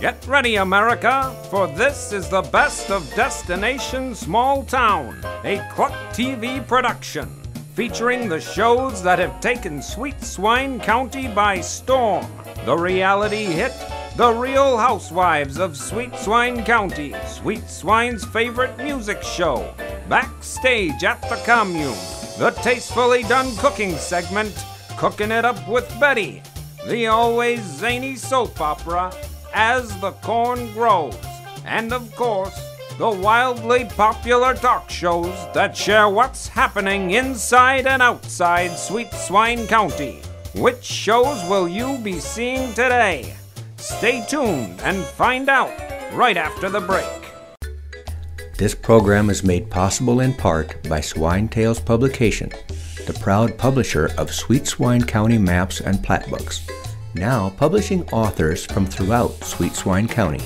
Get ready, America, for this is the best of Destination Small Town, a Cluck TV production, featuring the shows that have taken Sweet Swine County by storm. The reality hit, The Real Housewives of Sweet Swine County, Sweet Swine's favorite music show, Backstage at the Commune, the tastefully done cooking segment, Cooking It Up with Betty, the always zany soap opera, As the Corn Grows, and of course, the wildly popular talk shows that share what's happening inside and outside Sweet Swine County. Which shows will you be seeing today? Stay tuned and find out right after the break. This program is made possible in part by Swine Tales Publication, the proud publisher of Sweet Swine County maps and plat books, now publishing authors from throughout Sweet Swine County.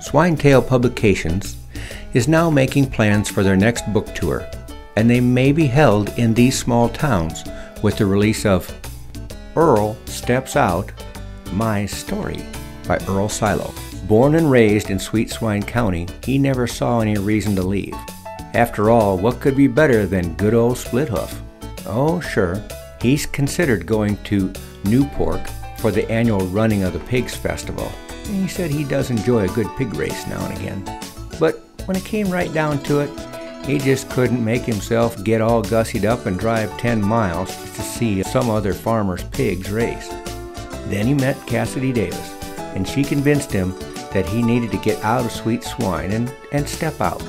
Swine Tale Publications is now making plans for their next book tour, and they may be held in these small towns with the release of Earl Steps Out, My Story by Earl Silo. Born and raised in Sweet Swine County, he never saw any reason to leave. After all, what could be better than good old Split Hoof? Oh, sure, he's considered going to Newport for the annual running of the Pigs Festival. And he said he does enjoy a good pig race now and again. But when it came right down to it, he just couldn't make himself get all gussied up and drive 10 miles to see some other farmer's pigs race. Then he met Cassidy Davis, and she convinced him that he needed to get out of Sweet Swine and step out.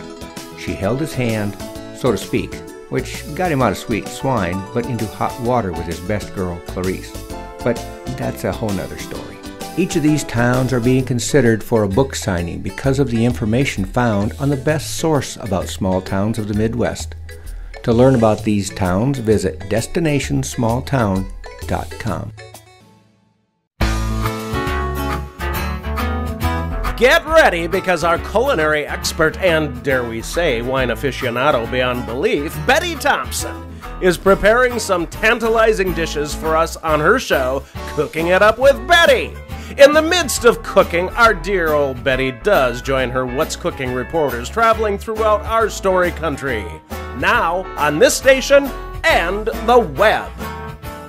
She held his hand, so to speak, which got him out of Sweet Swine, but into hot water with his best girl, Clarice. But that's a whole nother story. Each of these towns are being considered for a book signing because of the information found on the best source about small towns of the Midwest. To learn about these towns, visit destinationsmalltown.com. Get ready, because our culinary expert and, dare we say, wine aficionado beyond belief, Betty Thompson, is preparing some tantalizing dishes for us on her show, Cooking It Up with Betty. In the midst of cooking, our dear old Betty does join her What's Cooking reporters traveling throughout our story country. Now, on this station and the web.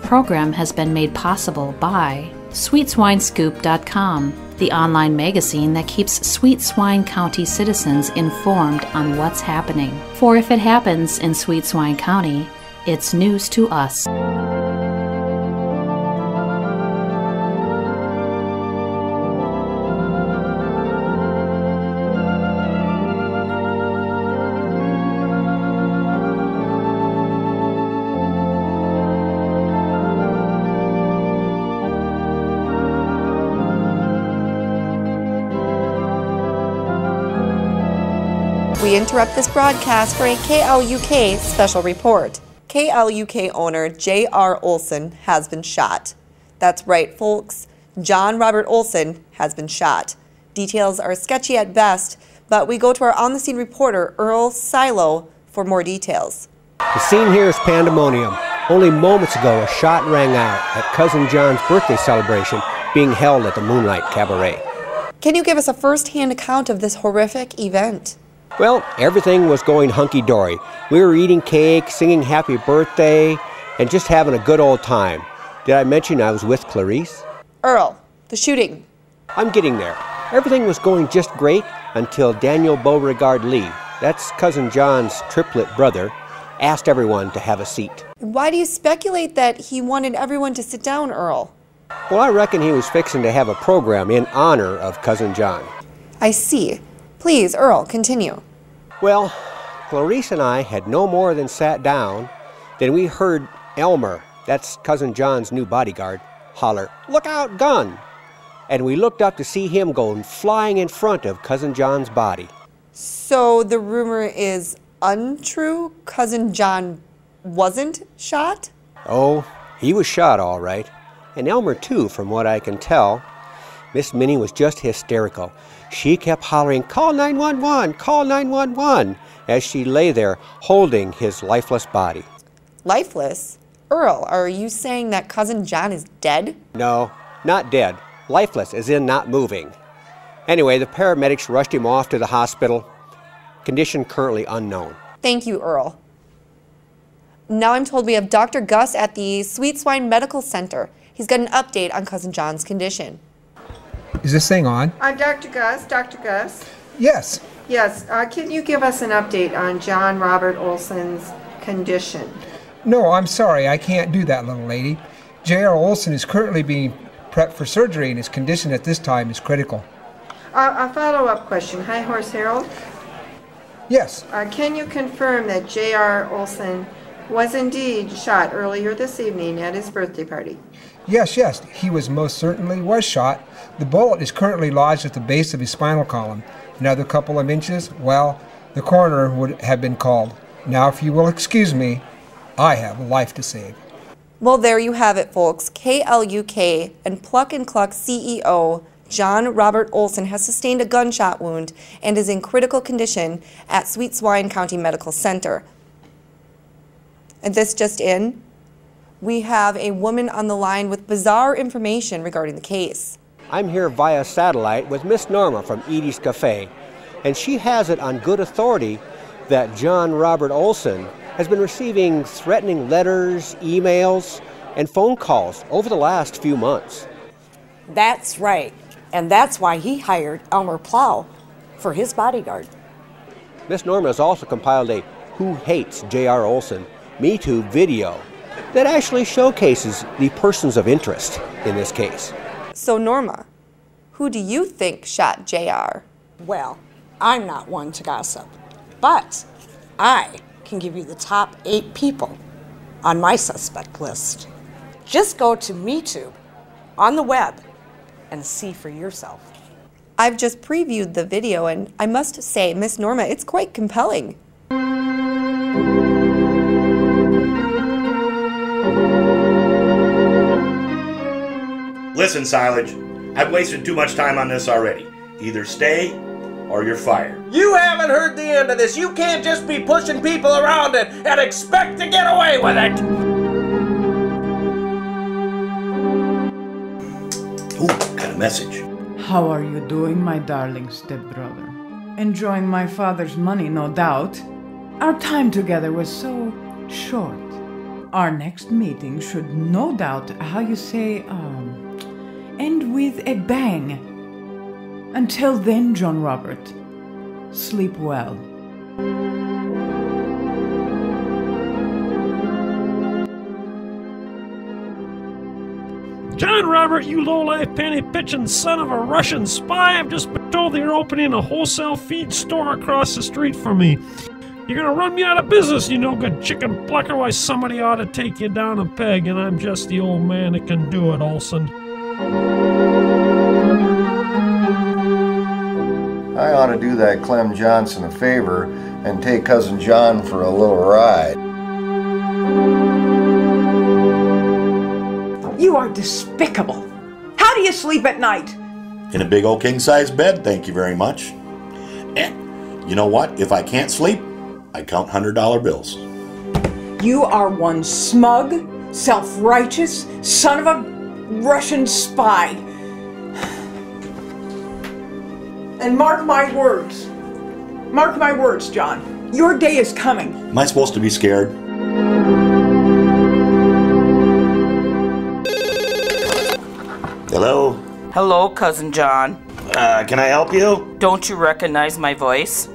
The program has been made possible by SweetSwineScoop.com, the online magazine that keeps Sweet Swine County citizens informed on what's happening. For if it happens in Sweet Swine County, it's news to us. We interrupt this broadcast for a KLUK special report. KLUK owner J.R. Olson has been shot. That's right, folks. John Robert Olson has been shot. Details are sketchy at best, but we go to our on-the-scene reporter, Earl Silo, for more details. The scene here is pandemonium. Only moments ago, a shot rang out at Cousin John's birthday celebration being held at the Moonlight Cabaret. Can you give us a first-hand account of this horrific event? Well, everything was going hunky-dory. We were eating cake, singing happy birthday, and just having a good old time. Did I mention I was with Clarice? Earl, the shooting. I'm getting there. Everything was going just great until Daniel Beauregard Lee, that's Cousin John's triplet brother, asked everyone to have a seat. Why do you speculate that he wanted everyone to sit down, Earl? Well, I reckon he was fixing to have a program in honor of Cousin John. I see. Please, Earl, continue. Well, Clarice and I had no more than sat down, then we heard Elmer, that's Cousin John's new bodyguard, holler, "Look out, gun!" And we looked up to see him going flying in front of Cousin John's body. So the rumor is untrue? Cousin John wasn't shot? Oh, he was shot all right. And Elmer too, from what I can tell. Miss Minnie was just hysterical. She kept hollering, "Call 911, call 911," as she lay there holding his lifeless body. Lifeless? Earl, are you saying that Cousin John is dead? No, not dead. Lifeless as in not moving. Anyway, the paramedics rushed him off to the hospital. Condition currently unknown. Thank you, Earl. Now I'm told we have Dr. Gus at the Sweet Swine Medical Center. He's got an update on Cousin John's condition. Is this thing on? Dr. Gus, Dr. Gus. Yes. Yes, can you give us an update on John Robert Olson's condition? No, I'm sorry. I can't do that, little lady. J.R. Olson is currently being prepped for surgery, and his condition at this time is critical. A follow-up question. Hi, Horse Harold. Yes. Can you confirm that J.R. Olson was indeed shot earlier this evening at his birthday party? Yes, he was shot. The bullet is currently lodged at the base of his spinal column. Another couple of inches, well, the coroner would have been called. Now, if you will excuse me, I have a life to save. Well, there you have it, folks. KLUK and Pluck and Cluck CEO John Robert Olson has sustained a gunshot wound and is in critical condition at Sweet Swine County Medical Center. And this just in, we have a woman on the line with bizarre information regarding the case. I'm here via satellite with Miss Norma from Edie's Cafe, and she has it on good authority that John Robert Olson has been receiving threatening letters, emails, and phone calls over the last few months. That's right, and that's why he hired Elmer Plow for his bodyguard. Miss Norma has also compiled a Who Hates J.R. Olson Me Too video that actually showcases the persons of interest in this case. So Norma, who do you think shot JR? Well, I'm not one to gossip, but I can give you the top 8 people on my suspect list. Just go to MeTube on the web and see for yourself. I've just previewed the video, and I must say, Miss Norma, it's quite compelling. Listen, Silage, I've wasted too much time on this already. Either stay or you're fired. You haven't heard the end of this. You can't just be pushing people around and expect to get away with it. Ooh, got a message. How are you doing, my darling stepbrother? Enjoying my father's money, no doubt. Our time together was so short. Our next meeting should no doubt, end with a bang. Until then, John Robert, sleep well. John Robert, you low-life penny-pitching son of a Russian spy, I've just been told that you're opening a wholesale feed store across the street from me. You're gonna run me out of business, you no-good chicken plucker. Why, somebody ought to take you down a peg, and I'm just the old man that can do it, Olson. I ought to do that Clem Johnson a favor and take Cousin John for a little ride. You are despicable. How do you sleep at night? In a big old king-size bed, thank you very much. And you know what? If I can't sleep, I count $100 bills. You are one smug, self-righteous son of a Russian spy. And mark my words, John, your day is coming. Am I supposed to be scared? Hello? Hello, Cousin John. Can I help you? Don't you recognize my voice?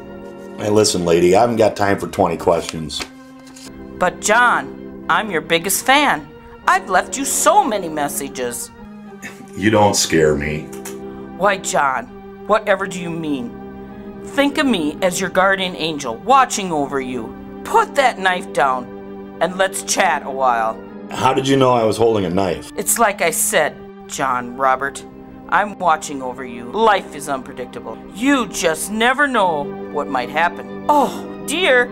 Hey, listen, lady, I haven't got time for 20 questions. But John, I'm your biggest fan. I've left you so many messages. You don't scare me. Why, John, whatever do you mean? Think of me as your guardian angel watching over you. Put that knife down and let's chat a while. How did you know I was holding a knife? It's like I said, John Robert. I'm watching over you. Life is unpredictable. You just never know what might happen. Oh, dear.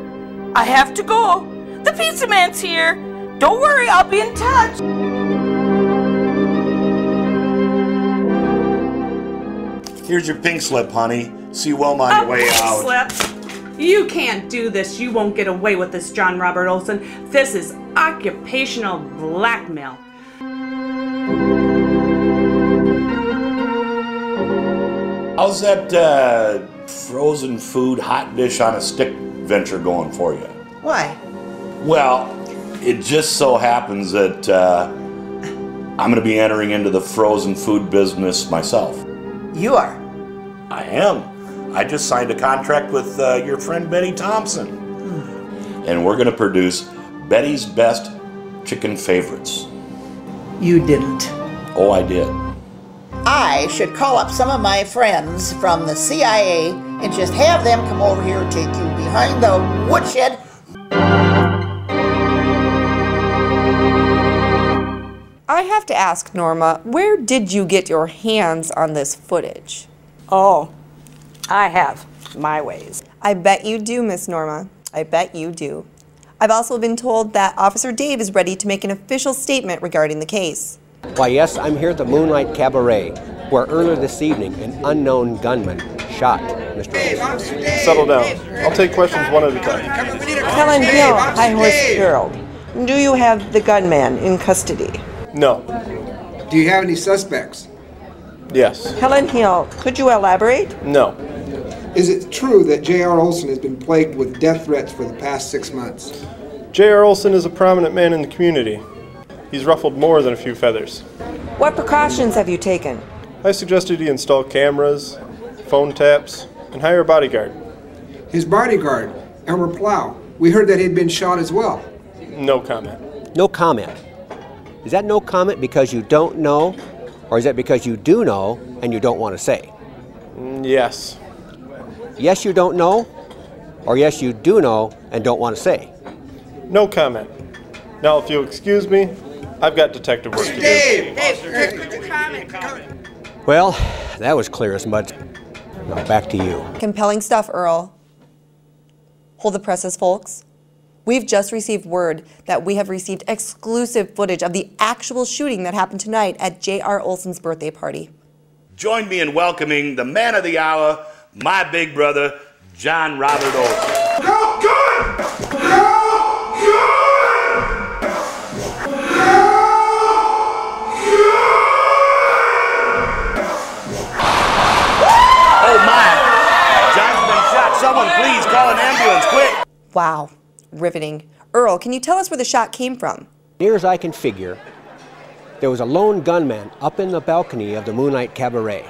I have to go. The pizza man's here. Don't worry, I'll be in touch. Here's your pink slip, honey. See Wilma on your way out. Slip? You can't do this. You won't get away with this, John Robert Olson. This is occupational blackmail. How's that frozen food hot dish on a stick venture going for you? Why? Well, it just so happens that I'm going to be entering into the frozen food business myself. You are? I am. I just signed a contract with your friend Betty Thompson. And we're going to produce Betty's best chicken favorites. You didn't. Oh, I did. I should call up some of my friends from the CIA and just have them come over here and take you behind the woodshed. I have to ask, Norma, where did you get your hands on this footage? Oh, I have my ways. I bet you do, Miss Norma. I bet you do. I've also been told that Officer Dave is ready to make an official statement regarding the case. Why, yes, I'm here at the Moonlight Cabaret, where earlier this evening an unknown gunman shot Mr. Olson. Settle down. I'll take questions one at a time. Helen Hill, High Horse Herald. Do you have the gunman in custody? No. Do you have any suspects? Yes. Helen Hill, could you elaborate? No. Is it true that J.R. Olson has been plagued with death threats for the past 6 months? J.R. Olson is a prominent man in the community. He's ruffled more than a few feathers. What precautions have you taken? I suggested he install cameras, phone taps, and hire a bodyguard. His bodyguard, Elmer Plow. We heard that he'd been shot as well. No comment. No comment. Is that no comment because you don't know, or is that because you do know and you don't want to say? Yes. Yes, you don't know, or yes, you do know and don't want to say? No comment. Now, if you'll excuse me, I've got detective work to do. Well, that was clear as mud. Now back to you. Compelling stuff, Earl. Hold the presses, folks. We've just received word that we have received exclusive footage of the actual shooting that happened tonight at J.R. Olson's birthday party. Join me in welcoming the man of the hour, my big brother, John Robert Olson. Go good! Go good! Oh my! John's been shot. Someone please call an ambulance, quick! Wow. Riveting. Earl, can you tell us where the shot came from? Near as I can figure, there was a lone gunman up in the balcony of the Moonlight Cabaret.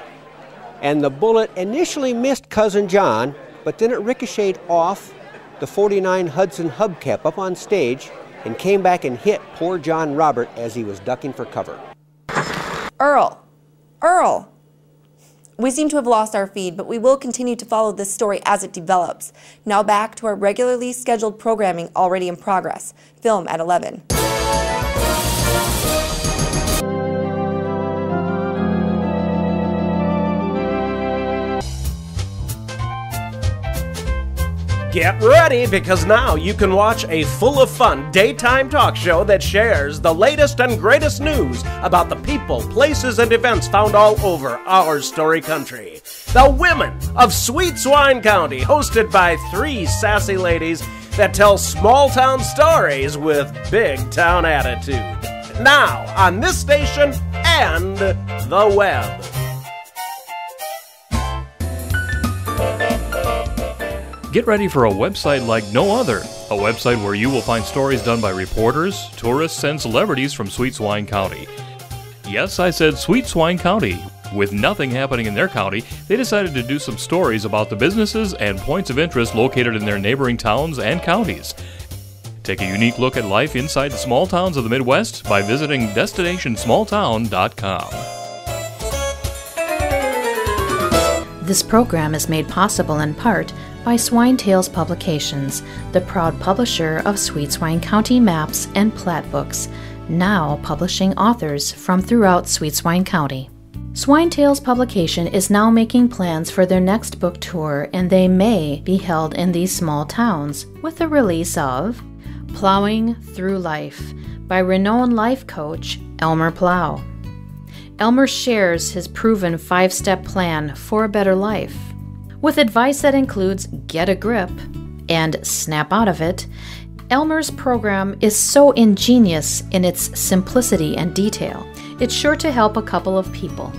And the bullet initially missed Cousin John, but then it ricocheted off the 49 Hudson hubcap up on stage and came back and hit poor John Robert as he was ducking for cover. Earl! Earl! We seem to have lost our feed, but we will continue to follow this story as it develops. Now back to our regularly scheduled programming already in progress. Film at 11. Get ready, because now you can watch a full of fun daytime talk show that shares the latest and greatest news about the people, places, and events found all over our story country. The Women of Sweet Swine County, hosted by 3 sassy ladies that tell small town stories with big town attitude. Now on this station and the web. Get ready for a website like no other. A website where you will find stories done by reporters, tourists, and celebrities from Sweet Swine County. Yes, I said Sweet Swine County. With nothing happening in their county, they decided to do some stories about the businesses and points of interest located in their neighboring towns and counties. Take a unique look at life inside the small towns of the Midwest by visiting DestinationSmallTown.com. This program is made possible in part by Swine Tales Publications, the proud publisher of Sweet Swine County maps and plat books, now publishing authors from throughout Sweet Swine County. Swine Tales Publication is now making plans for their next book tour, and they may be held in these small towns with the release of Plowing Through Life by renowned life coach Elmer Plow. Elmer shares his proven 5-step plan for a better life. With advice that includes get a grip and snap out of it, Elmer's program is so ingenious in its simplicity and detail. It's sure to help a couple of people.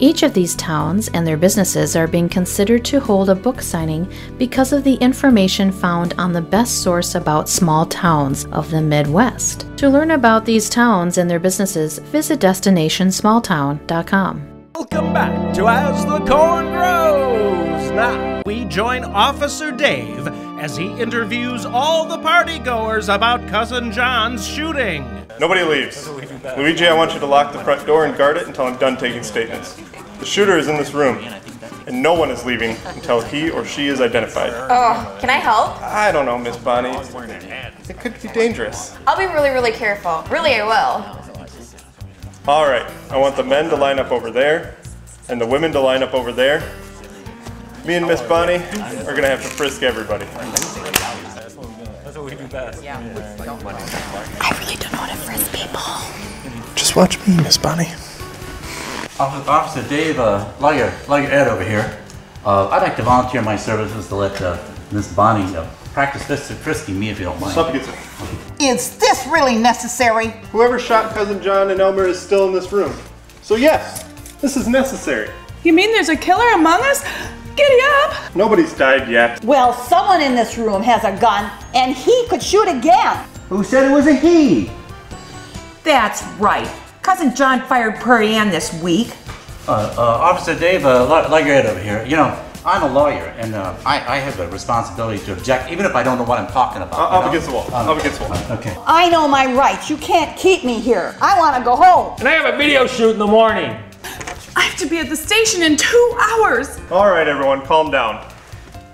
Each of these towns and their businesses are being considered to hold a book signing because of the information found on the best source about small towns of the Midwest. To learn about these towns and their businesses, visit DestinationSmallTown.com. Welcome back to As the Corn Grows. Now, we join Officer Dave as he interviews all the partygoers about Cousin John's shooting. Nobody leaves. Luigi, I want you to lock the front door and guard it until I'm done taking statements. The shooter is in this room, and no one is leaving until he or she is identified. Oh, can I help? I don't know, Miss Bonnie. It could be dangerous. I'll be really, really careful. Really, I will. All right, I want the men to line up over there, and the women to line up over there. Me and Miss Bonnie are gonna have to frisk everybody. That's what we do best. Yeah. I really don't know how to frisk people. Just watch me, Miss Bonnie. Officer Dave, like your Ed over here, I'd like to volunteer my services to let Miss Bonnie practice frisking me if you don't mind. Stop against it. Is this really necessary? Whoever shot Cousin John and Elmer is still in this room. So yes, this is necessary. You mean there's a killer among us? Giddy up! Nobody's died yet. Well, someone in this room has a gun, and he could shoot again. Who said it was a he? That's right. Cousin John fired Prairie this week. Officer Dave, like your Ed over here, you know, I'm a lawyer, and I have a responsibility to object, even if I don't know what I'm talking about. Up against the wall. Up against the wall. Okay. I know my rights. You can't keep me here. I want to go home. And I have a video shoot in the morning. I have to be at the station in 2 hours. All right, everyone, calm down.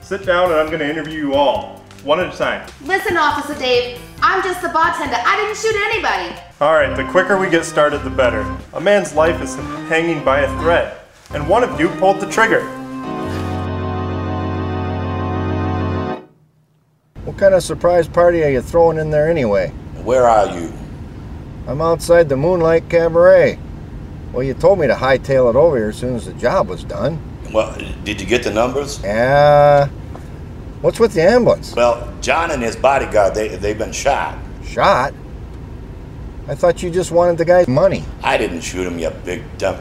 Sit down, and I'm going to interview you all, one at a time. Listen, Officer Dave, I'm just the bartender. I didn't shoot anybody. All right, the quicker we get started, the better. A man's life is hanging by a thread, and one of you pulled the trigger. What kind of surprise party are you throwing in there anyway? Where are you? I'm outside the Moonlight Cabaret. Well, you told me to hightail it over here as soon as the job was done. Well, did you get the numbers? Yeah. What's with the ambulance? Well, John and his bodyguard, they've been shot. Shot? I thought you just wanted the guy's money. I didn't shoot him, you big dumb.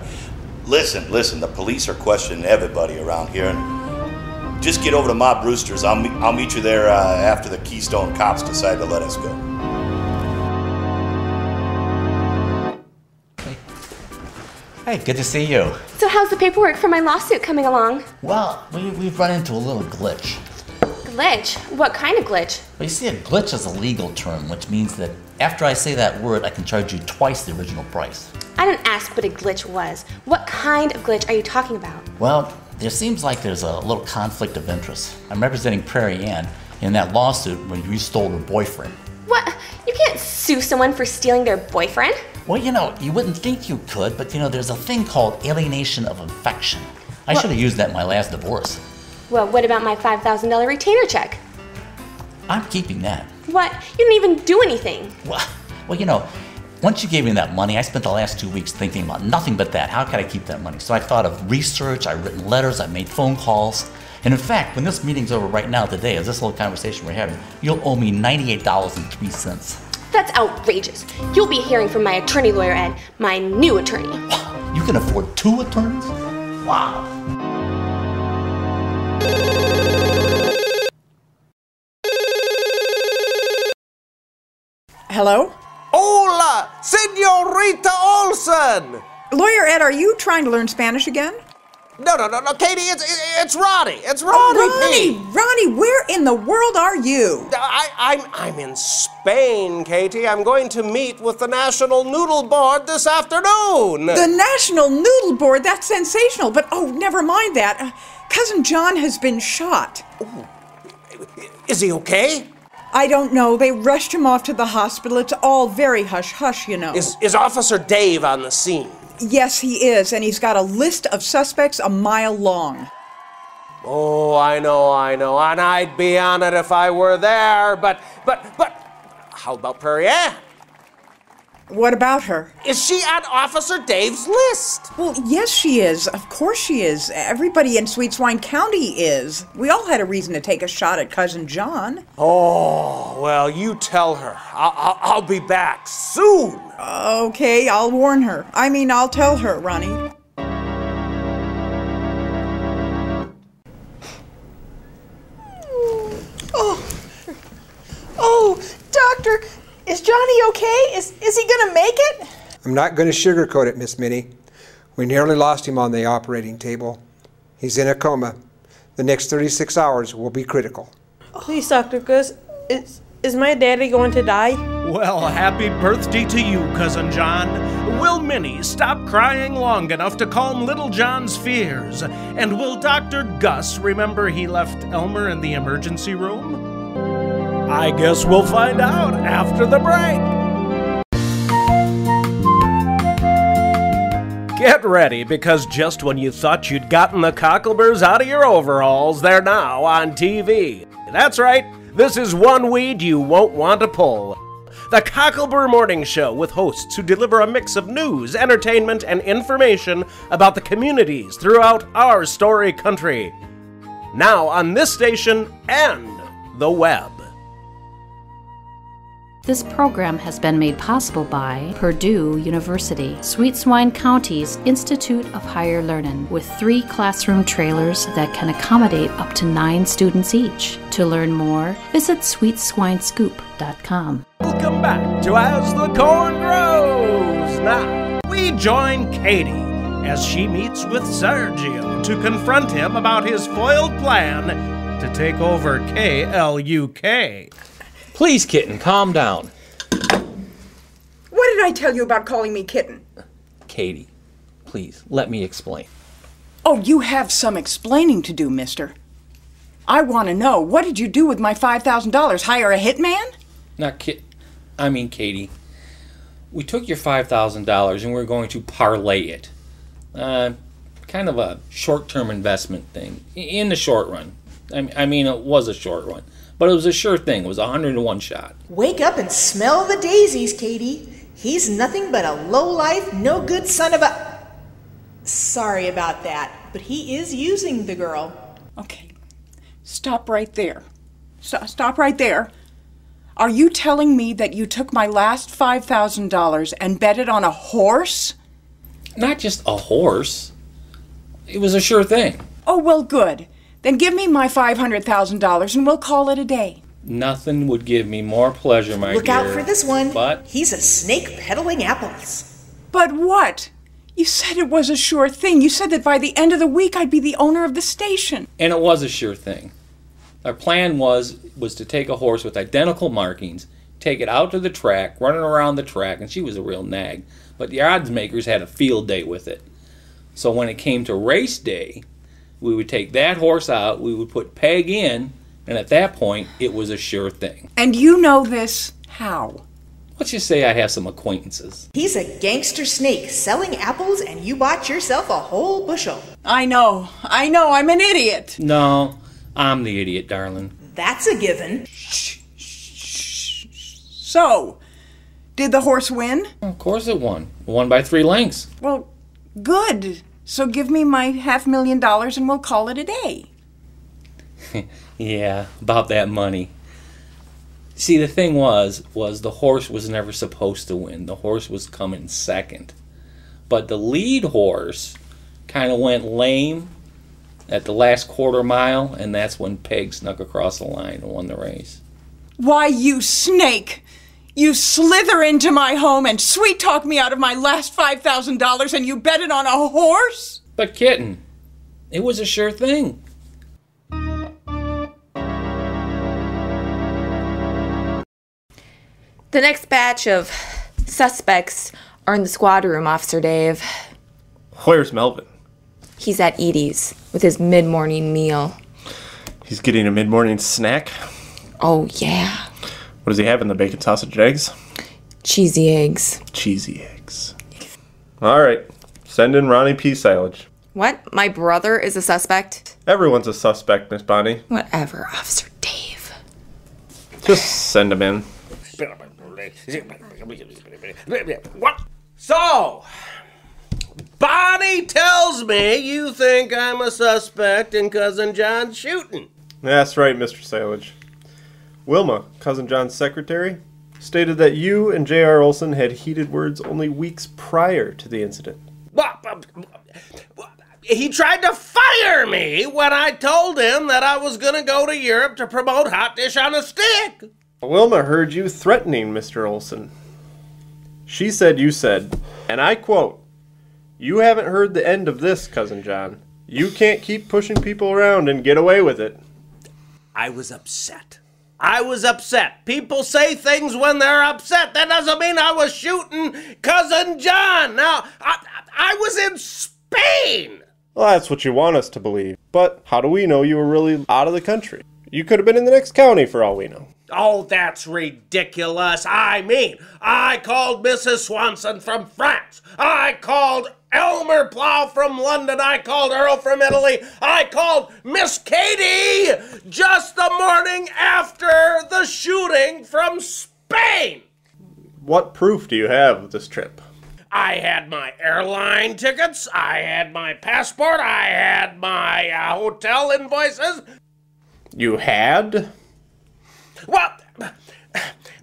Listen, the police are questioning everybody around here, and just get over to Ma Brewster's. I'll meet you there after the Keystone cops decide to let us go. Hey, good to see you. So how's the paperwork for my lawsuit coming along? Well, we've run into a little glitch. Glitch? What kind of glitch? Well, you see, a glitch is a legal term, which means that after I say that word, I can charge you twice the original price. I didn't ask what a glitch was. What kind of glitch are you talking about? Well, there seems like there's a little conflict of interest. I'm representing Prairie in that lawsuit when you stole her boyfriend. What? You can't sue someone for stealing their boyfriend? Well, you know, you wouldn't think you could, but you know, there's a thing called alienation of affection. I should have used that in my last divorce. Well, what about my $5,000 retainer check? I'm keeping that. What? You didn't even do anything. Well, you know, once you gave me that money, I spent the last 2 weeks thinking about nothing but that. How could I keep that money? So I thought of research, I've written letters, I've made phone calls. And in fact, when this meeting's over right now today, as this little conversation we're having, you'll owe me $98.03. That's outrageous. You'll be hearing from my attorney lawyer, Ed, my new attorney. You can afford 2 attorneys? Wow. Hello? Hola, Senorita Olsen! Lawyer Ed, are you trying to learn Spanish again? No, Katie, it's Ronnie. It's Ronnie. Oh, Ronnie, where in the world are you? I'm in Spain, Katie. I'm going to meet with the National Noodle Board this afternoon. The National Noodle Board? That's sensational, but oh, never mind that. Cousin John has been shot. Ooh. Is he okay? I don't know. They rushed him off to the hospital. It's all very hush-hush, you know. Is Officer Dave on the scene? Yes, he is, and he's got a list of suspects a mile long. Oh, I know, and I'd be on it if I were there, but how about Prairie? What about her? Is she on Officer Dave's list? Well, yes, she is. Of course she is. Everybody in Sweet Swine County is. We all had a reason to take a shot at Cousin John. Oh, well, you tell her. I'll be back soon. Okay, I'll warn her. I'll tell her, Ronnie. okay? Is he gonna make it? I'm not going to sugarcoat it, Miss Minnie. We nearly lost him on the operating table. He's in a coma. The next 36 hours will be critical. Please, Dr. Gus, is my daddy going to die? Well, happy birthday to you, Cousin John. Will Minnie stop crying long enough to calm little John's fears? And will Dr. Gus remember he left Elmer in the emergency room? I guess we'll find out after the break. Get ready, because just when you thought you'd gotten the cockleburs out of your overalls, they're now on TV. That's right, this is one weed you won't want to pull. The Cocklebur Morning Show, with hosts who deliver a mix of news, entertainment, and information about the communities throughout our story country. Now on this station and the web. This program has been made possible by Purdue University, Sweet Swine County's Institute of Higher Learning, with 3 classroom trailers that can accommodate up to 9 students each. To learn more, visit sweetswinescoop.com. Welcome back to As the Corn Grows. Now, we join Katie as she meets with Sergio to confront him about his foiled plan to take over KLUK. Please, kitten, calm down. What did I tell you about calling me kitten? Katie, please, let me explain. Oh, you have some explaining to do, mister. I want to know, what did you do with my $5,000? Hire a hitman? Not Katie. We took your $5,000 and we're going to parlay it. Kind of a short-term investment thing, in the short run. I mean, it was a short run. But it was a sure thing. It was a 100-to-1 shot. Wake up and smell the daisies, Katie. He's nothing but a low-life, no-good son of a... Sorry about that, but he is using the girl. Okay, stop right there. Stop right there. Are you telling me that you took my last $5,000 and bet it on a horse? Not just a horse. It was a sure thing. Oh, well, good. Then give me my $500,000 and we'll call it a day. Nothing would give me more pleasure, my dear. Look out for this one. But he's a snake peddling apples. But what? You said it was a sure thing. You said that by the end of the week I'd be the owner of the station. And it was a sure thing. Our plan was to take a horse with identical markings, take it out to the track, run it around the track, and she was a real nag. But the odds makers had a field day with it. So when it came to race day, we would take that horse out, we would put Peg in, and at that point, it was a sure thing. And you know this how? Let's just say I have some acquaintances. He's a gangster snake selling apples, and you bought yourself a whole bushel. I know, I'm an idiot. No, I'm the idiot, darling. That's a given. So, did the horse win? Of course it won. It won by 3 lengths. Well, good. So give me my $500,000 and we'll call it a day. Yeah, about that money. See, the thing was the horse was never supposed to win. The horse was coming second. But the lead horse kind of went lame at the last quarter mile, and that's when Peg snuck across the line and won the race. Why, you snake! You slither into my home and sweet-talk me out of my last $5,000 and you bet it on a horse? But kitten, it was a sure thing. The next batch of suspects are in the squad room, Officer Dave. Where's Melvin? He's at Edie's with his mid-morning meal. He's getting a mid-morning snack? Oh, yeah. What does he have in the bacon, sausage, and eggs? Cheesy eggs. Cheesy eggs. All right. Send in Ronnie P. Silage. What? My brother is a suspect? Everyone's a suspect, Miss Bonnie. Whatever, Officer Dave. Just send him in. What? So, Bonnie tells me you think I'm a suspect in Cousin John's shooting. That's right, Mr. Silage. Wilma, Cousin John's secretary, stated that you and J.R. Olson had heated words only weeks prior to the incident. He tried to fire me when I told him that I was going to go to Europe to promote Hot Dish on a Stick. Wilma heard you threatening Mr. Olson. She said you said, and I quote, "You haven't heard the end of this, Cousin John. You can't keep pushing people around and get away with it." I was upset. I was upset. People say things when they're upset. That doesn't mean I was shooting Cousin John. Now, I was in Spain. Well, that's what you want us to believe. But how do we know you were really out of the country? You could have been in the next county for all we know. Oh, that's ridiculous. I mean, I called Mrs. Swanson from France. I called Elmer Plow from London. I called Earl from Italy. I called Miss Katie just the morning after the shooting from Spain. What proof do you have of this trip? I had my airline tickets. I had my passport. I had my hotel invoices. You had? Well,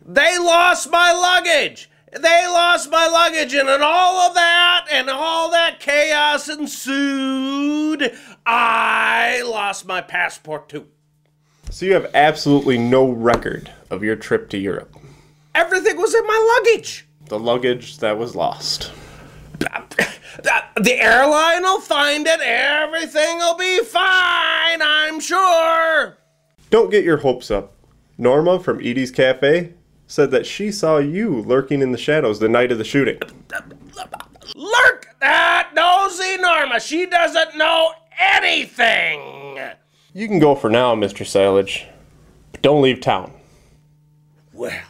they lost my luggage. They lost my luggage, and in all of that, and all that chaos ensued, I lost my passport too. So you have absolutely no record of your trip to Europe? Everything was in my luggage. The luggage that was lost. The airline will find it. Everything will be fine, I'm sure. Don't get your hopes up. Norma from Edie's Cafe said that she saw you lurking in the shadows the night of the shooting. Lurk! That nosy Norma. She doesn't know anything. You can go for now, Mr. Silage, but don't leave town. Well,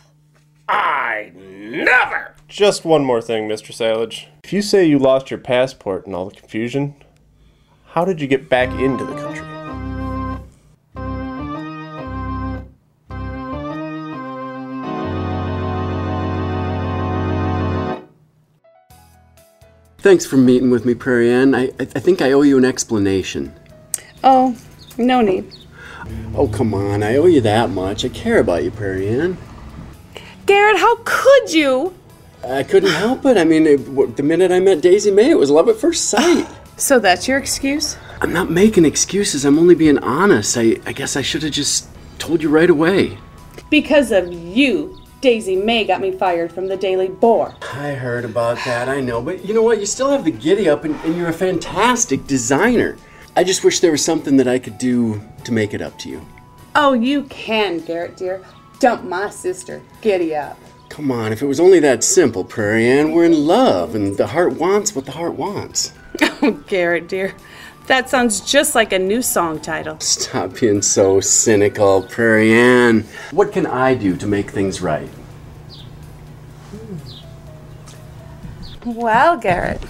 I never. Just one more thing, Mr. Silage. If you say you lost your passport and all the confusion, how did you get back into the country? Thanks for meeting with me, Prairie Ann. I think I owe you an explanation. Oh, no need. Oh, come on. I owe you that much. I care about you, Prairie Ann. Garrett, how could you? I couldn't help it. I mean, the minute I met Daisy May, it was love at first sight. So that's your excuse? I'm not making excuses. I'm only being honest. I guess I should have just told you right away. Because of you, Daisy May got me fired from the Daily Boar. I heard about that, I know. But you know what? You still have the giddy up, and you're a fantastic designer. I just wish there was something that I could do to make it up to you. Oh, you can, Garrett, dear. Dump my sister. Giddy up. Come on, if it was only that simple, Prairie Ann. We're in love, and the heart wants what the heart wants. Oh, Garrett, dear. That sounds just like a new song title. Stop being so cynical, Prairie Ann. What can I do to make things right? Well, Garrett,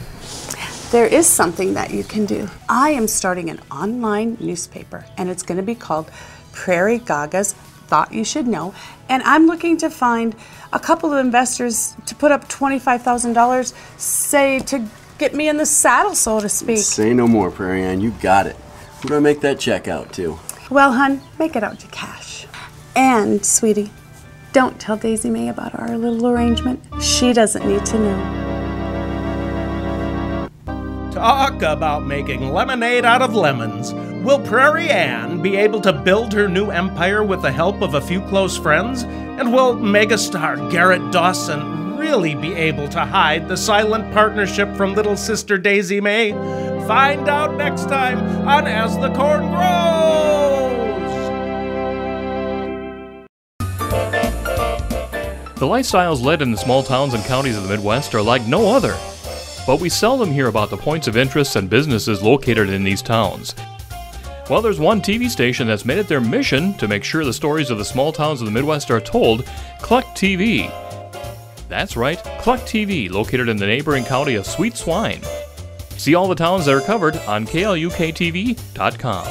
there is something that you can do. I am starting an online newspaper, and it's going to be called Prairie Gaga's Thought You Should Know, and I'm looking to find a couple of investors to put up $25,000, say, to get me in the saddle, so to speak. Say no more, Prairie Ann. You got it. Who do I make that check out to? Well, hun, make it out to cash. And, sweetie, don't tell Daisy May about our little arrangement. She doesn't need to know. Talk about making lemonade out of lemons. Will Prairie Ann be able to build her new empire with the help of a few close friends? And will megastar Garrett Dawson really be able to hide the silent partnership from little sister Daisy May? Find out next time on As the Corn Grows! The lifestyles led in the small towns and counties of the Midwest are like no other. But we seldom hear about the points of interest and businesses located in these towns. Well, there's one TV station that's made it their mission to make sure the stories of the small towns of the Midwest are told, Cluck TV. That's right, Cluck TV, located in the neighboring county of Sweet Swine. See all the towns that are covered on KLUKTV.com.